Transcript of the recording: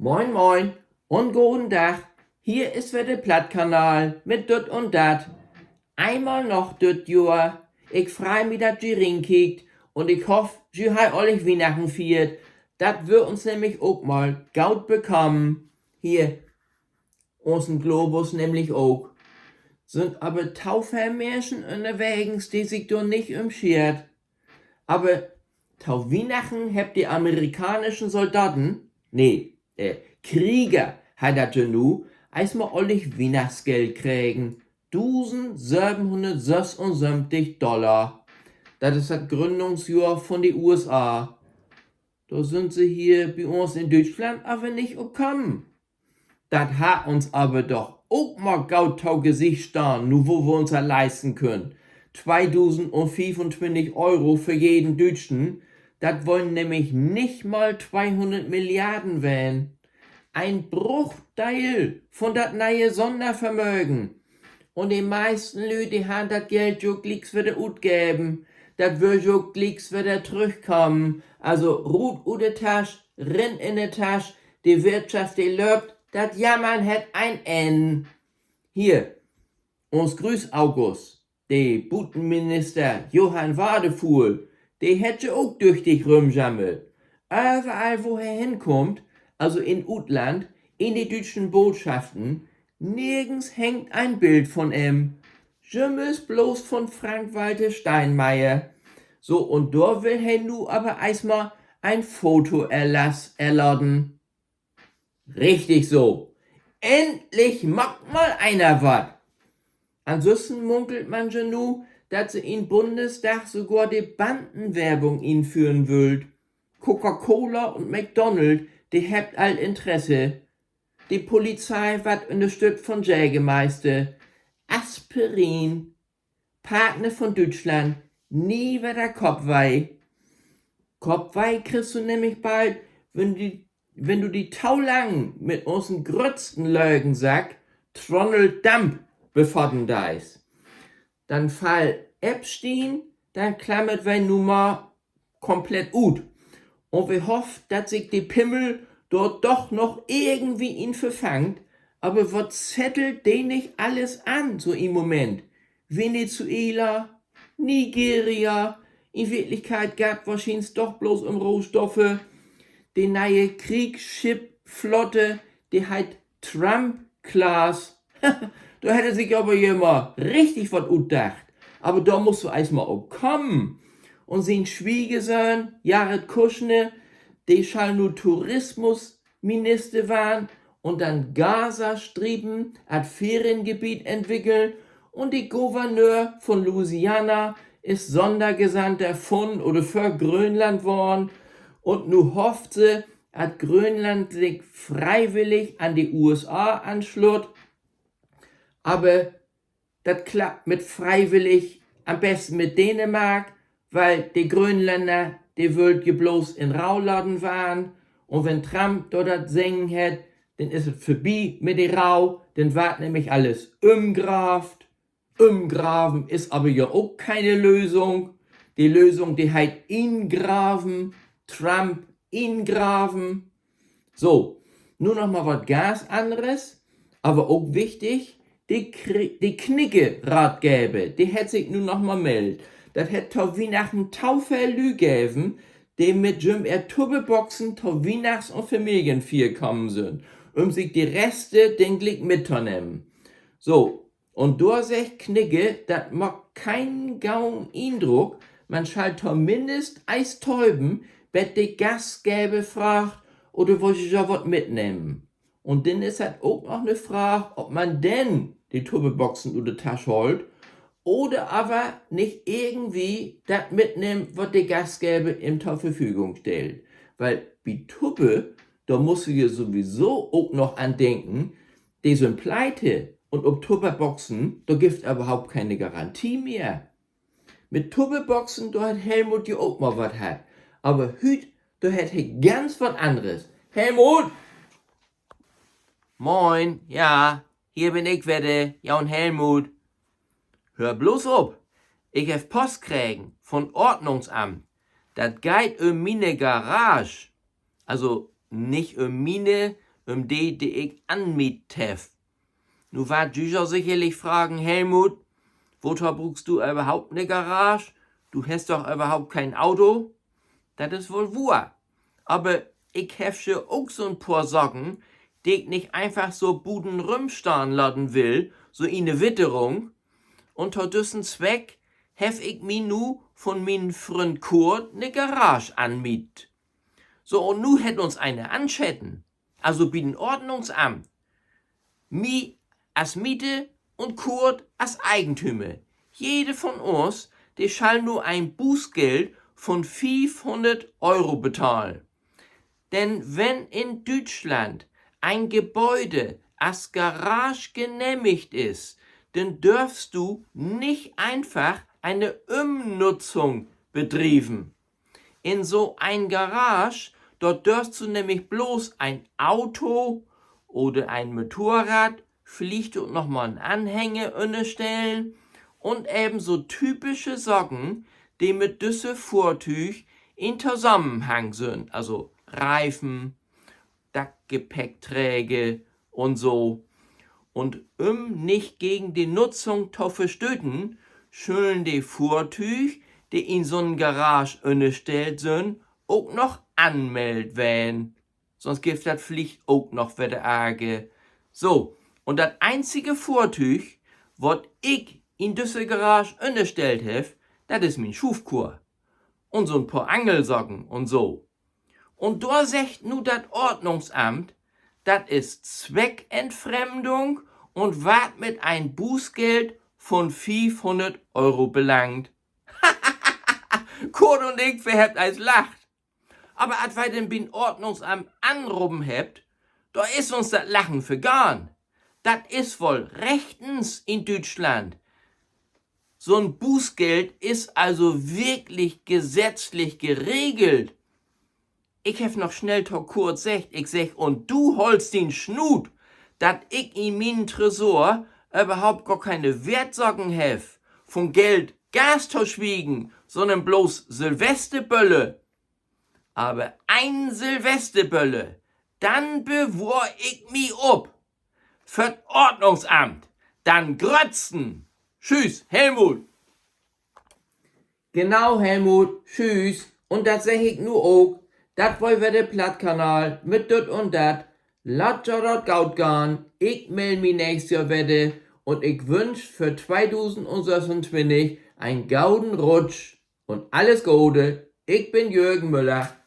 Moin moin und guten Tag. Hier ist wieder der Plattkanal mit Düt und Dat. Einmal noch Düt Jahr. Ich freu mich, dat ihr rinkickt und ich hoffe, ihr habt euch Weihnachten viert. Dat wir uns nämlich auch mal gaut bekommen. Hier, unseren Globus nämlich auch. Sind aber Taufermärchen unterwegs, die sich doch nicht umschert. Aber tau Weihnachten habt die amerikanischen Soldaten, Krieger, hat dat ja nu, als ma ollig Weihnachtsgeld kriegen. 1776 Dollar. Das ist das Gründungsjahr von den USA. Da sind sie hier bei uns in Deutschland aber nicht gekommen. Das hat uns aber doch auch mal gautau Gesicht staan, nur wo wir uns ja leisten können. 2025 Euro für jeden Deutschen, das wollen nämlich nicht mal 200 Milliarden werden. Ein Bruchteil von dat neue Sondervermögen. Und die meisten Leute haben das Geld jo glicks wieder utgeben. Das wird jo glicks wieder zurückkommen. Also ruht u de Tasch, rennt in de Tasch, die Wirtschaft die löbt, dat Jammern hat ein N. Hier, uns grüß August, der Butenminister Johann Wadefuhl, der hätte auch durch dich rumjammelt. Überall, wo er hinkommt, also in Utland, in die deutschen Botschaften, nirgends hängt ein Bild von ihm. Jümmes bloß von Frank-Walter Steinmeier. So, und da will er nu aber erstmal ein Fotoerlass erladen. Richtig so. Endlich macht mal einer wat. Ansonsten munkelt man ja nu, dass sie in Bundestag sogar die Bandenwerbung einführen will. Coca-Cola und McDonald's, die habt all Interesse. Die Polizei wird unterstützt von Jägermeister. Aspirin. Partner von Deutschland. Nie wieder Kopfweh. Kopfweh kriegst du nämlich bald, wenn du die taulang mit unseren grötzten Lögensack Tronald Dump befordern deis. Dann fall Epstein, dann klammert wir nun mal komplett ut. Und wir hoffen, dass sich die Pimmel dort doch noch irgendwie ihn verfangt, aber was zettelt den nicht alles an, so im Moment? Venezuela, Nigeria, in Wirklichkeit gab wahrscheinlich doch bloß um Rohstoffe. Die neue Kriegsschifflotte, die heißt Trump-Class. Da hätte sich aber jemand richtig was gedacht. Aber da musst du erstmal auch kommen. Und sein Schwiegersohn, Jared Kushner, der soll nur Tourismusminister werden und dann Gaza-Strieben als Feriengebiet entwickeln. Und der Gouverneur von Louisiana ist Sondergesandter von oder für Grönland worden. Und nu hofft sie, dass Grönland sich freiwillig an die USA anschließt. Aber das klappt mit freiwillig am besten mit Dänemark, weil die Grönländer, die wollt ja bloß in Rauladen waren. Und wenn Trump dort das singen hat, dann ist es vorbei mit der Rau, dann wird nämlich alles umgraft. Umgraven ist aber ja auch keine Lösung. Die Lösung, die heißt ingraven, Trump ingraven. So, nur noch mal was ganz anderes, aber auch wichtig, die Knicke-Ratgeber, die hätte sich nun noch mal meldet. Das hätte zur Weihnachten Tauferlü geben, die mit Jim Tubbeboxen zur Weihnachts- und Familienfeier kommen sind, sich die Reste den Glick mitzunehmen. So, und da sagt Knicke, das macht keinen gauen Eindruck, man schall zumindest Eistäuben, bet die Gastgeber fragt, oder wollt ihr ja was mitnehmen? Und dann ist halt auch noch eine Frage, ob man denn die Tubbeboxen oder Tasche holt, oder aber nicht irgendwie das mitnimmt, was der Gastgeber ihm zur Verfügung stellt. Weil bei Tubbe, da musst du ja sowieso auch noch an denken, die sind pleite. Und ob Tubbeboxen, da gibt es überhaupt keine Garantie mehr. Mit Tubbeboxen, da hat Helmut ja auch mal was hat. Aber hüt, da hat er ganz was anderes. Helmut! Moin, ja, hier bin ich wieder, ja und Helmut. Hör bloß auf, ich hab Post kriegen von Ordnungsamt. Das geht um meine Garage. Also nicht um meine, die ich anmietet hef. Nu wart Jüger sicherlich fragen, Helmut, wozu brauchst du überhaupt ne Garage? Du hast doch überhaupt kein Auto. Das ist wohl wahr. Aber ich hef schon auch so ein paar Sachen, die ich nicht einfach so Buden rumstehen lassen will, so in ne Witterung. Und zu diesem Zweck hef ich mir nu von meinem Freund Kurt ne Garage anmiet. So, und nu hätt uns eine anschätten. Also bei dem Ordnungsamt. Mi als Miete und Kurt als Eigentümer. Jede von uns, die schall nur ein Bußgeld von 500 Euro bezahlen. Denn wenn in Deutschland ein Gebäude als Garage genehmigt ist, dann dürfst du nicht einfach eine Umnutzung betreiben. In so ein Garage, dort dürfst du nämlich bloß ein Auto oder ein Motorrad, vielleicht und nochmal einen Anhänger unterstellen und ebenso typische Sachen, die mit diesem Fahrzeug in Zusammenhang sind, also Reifen, Gepäckträger und so. Und nicht gegen die Nutzung zu verstöten, schön die Fahrzeuge, die in so eine Garage unterstellt sind, auch noch anmeldet werden. Sonst gibt das Pflicht auch noch wieder Ärger. So, und das einzige Fahrzeug, was ich in diese Garage unterstellt habe, das ist mein Schufkur. Und so ein paar Angelsocken und so. Und da sagt nu das Ordnungsamt, das ist Zweckentfremdung und ward mit ein Bußgeld von 500 Euro belangt. Kurt und ich, wer habt als lacht. Aber als wir den beim Ordnungsamt anrufen habt, da ist uns das Lachen vergangen. Das ist wohl rechtens in Deutschland. So ein Bußgeld ist also wirklich gesetzlich geregelt. Ich hef noch schnell to Kurt gesagt, ich sag, und du holst den Schnut, dat ich in meinen Tresor überhaupt gar keine Wertsachen hef, von Geld Gas zu schwiegen, sondern bloß Silvesterbölle. Aber ein Silvesterbölle, dann bewor ich mi ob. Für Ordnungsamt, dann grötzen. Tschüss, Helmut. Genau, Helmut, tschüss. Und das sag ich nu auch. Dat wollen wir der Plattkanal mit dort und dat. Lat ja dort gaut gehen. Ich meld mich nächstes Jahr wieder und ich wünsch für 2026 einen gauden Rutsch und alles Gute. Ich bin Jürgen Müller.